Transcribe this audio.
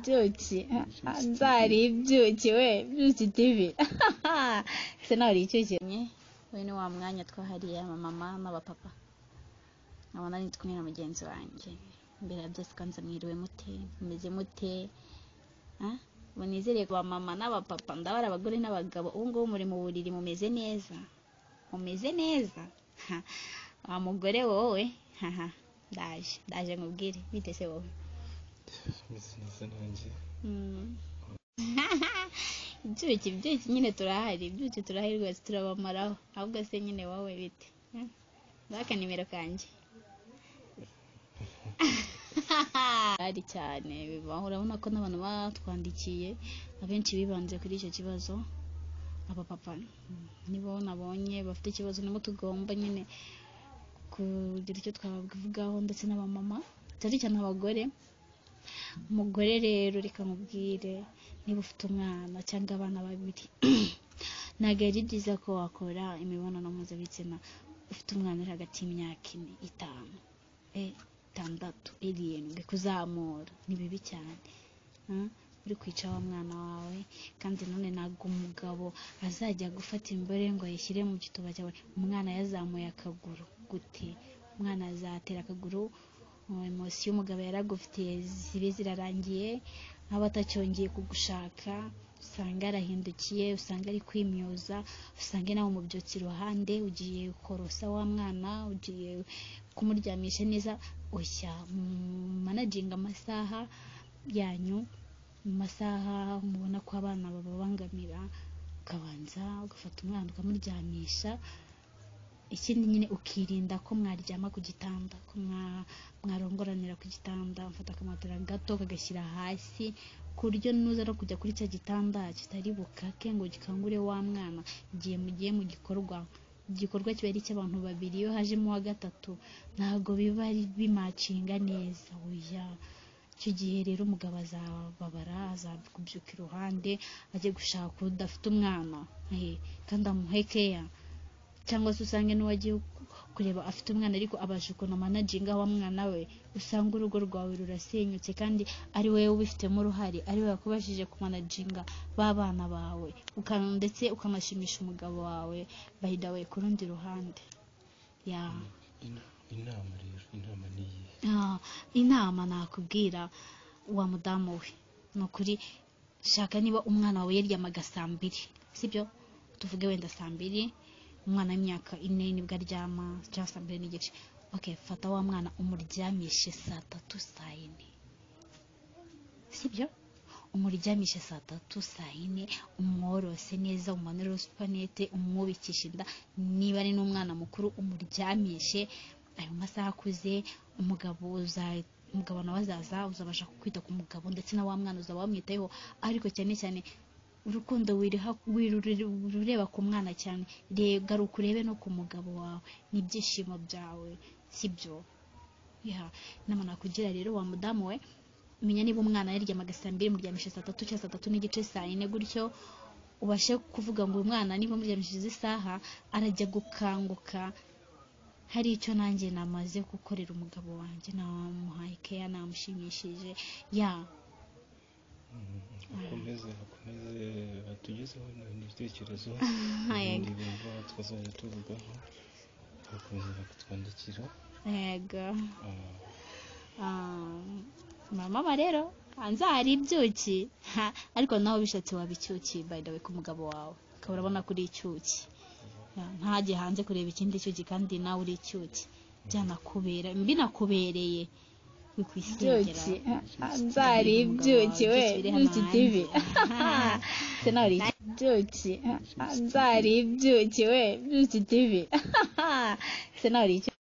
byuki nzari ibyuki we byuki TV se nawe icyuki we ni wa mwanya twahariye mama n'abapapa nkabona ndi kumwe na mugenzi wanjye mbere ya byose kanza mwiriwe mute mumeze mute bunizereye kwa mama n'abapapa ndabara abagore n'abagabo ubu ngubu muri mu buriri mumeze neza wa mugore wowe ndaje nkubwire bite se wowe neza nanjye ibyuki nyine turahari ibyuki turahari rwose turabamaraho ahubwo se nyine wowe bite baka nimero kanjye ari cyane bibaho urabona ko n'abantu batwandikiye abenshi bibanze kuri icyo kibazo abapapa nibo nabonye bafite ikibazo nimo tugomba nyine kugira icyo twabivugaho ndetse n'abamama cyane cyane abagore umugore rero reka mubwire niba ufite umwana cyangwa abana babiri ntabwo ari byiza ko wakora imibonano mpuzabitsina ufite umwana uri hagati y'imyaka 4, 5, 6, 7 kuzamura ni bibi cyane uri kwica wa mwana wawe kandi none ntabwo umugabo azajya gufata imbere ngo ayishyire mu gituba cyawe umwana yazamuye akaguru gute umwana azatera akaguru emosi y'umugabo yaragufitiye zibe zirarangiye aba atacyongeye kugushaka usanga arahindukiye usanga ari kwimyoza usanga nawe umubyutsi iruhande ugiye korosa wa mwana ugiye kumuryamisha neza oshya managinga amasaha yanyu mu masaha mubona ko abana babangamira ukabanza ugafata umwana ukamuryamisha ikindi nyine ukirinda ko mwaryama ku gitanda ko mwarongoranira ku gitanda mfata akamatera gato kagashyira hasi ku buryo nuza no kujya kuri cya gitanda kitari bukake ngo gikangure wa mwana igihe mugiye mu igikorwa kiba ari cy'abantu babiri iyo hajemo wa gatatu ntabwo biba bimacinga neza oya icyo gihe rero umugabo azababara azakubyuka iruhande ajye gushaka udafite umwana kandi amuhekeya cyangwa se usange n'uwagiye kureba afite umwana ariko abasha ukuntu managinga wa mwana we usanga urugo rwawe rurasenyutse kandi ari wowe ubifitemo uruhare ari wowe yakubashije kumanaginga b'abana bawe ndetse ukanashimisha umugabo wawe bahidawe ku rundi ruhande inama nakubwira wa mudamu we ni ukuri shaka niba umwana wawe yaryamaga saa 2 sibyo tuvuge wenda saa 2 umwana w'imyaka 4 nibwo aryama cyangwa saa 2 n'igice fata wa mwana umuryamishe saa 3 saa 4 sibyo umuryamishe saa 3 saa 4 umworose neza umanure supanete umwubikisha inda niba ari n'umwana mukuru umuryamishe ayo masaha akuze umugabo nawe azaza uzabasha kwita ku mugabo ndetse na wa mwana uzaba wamwitayeho ariko cyane cyane urukundo wirureba ku mwana cyane garuka urebe no ku mugabo wawe n'ibyishimo byawe sibyo inama nakugira rero wa mudamu we menya niba umwana yaryamaga saa 2 muryamishe saa 3 cyangwa saa 3 n'igice saa 4 gutyo ubashe kuvuga ngo uyu mwana niba muryamishije isaha arajya gukanguka hari icyo nanjye namaze gukorera umugabo wanjye namuhaye keya namushimishije akomeze atugezeho n'ibitekerezo bumva twazajya tuvugaho bakomeza kutwandikira yego mama rero hanze hari ibyuki ariko nawe bishatse wabicyuki by the way ku mugabo wawe ukaba urabona kuri icyuki ntajye hanze kureba ikindi cyuki kandi nawe uri icyuki binakubereye byuki nzari ibyuki we byuki TV se nawe uri byuki nzari ibyuki we byuki TV se nawe uri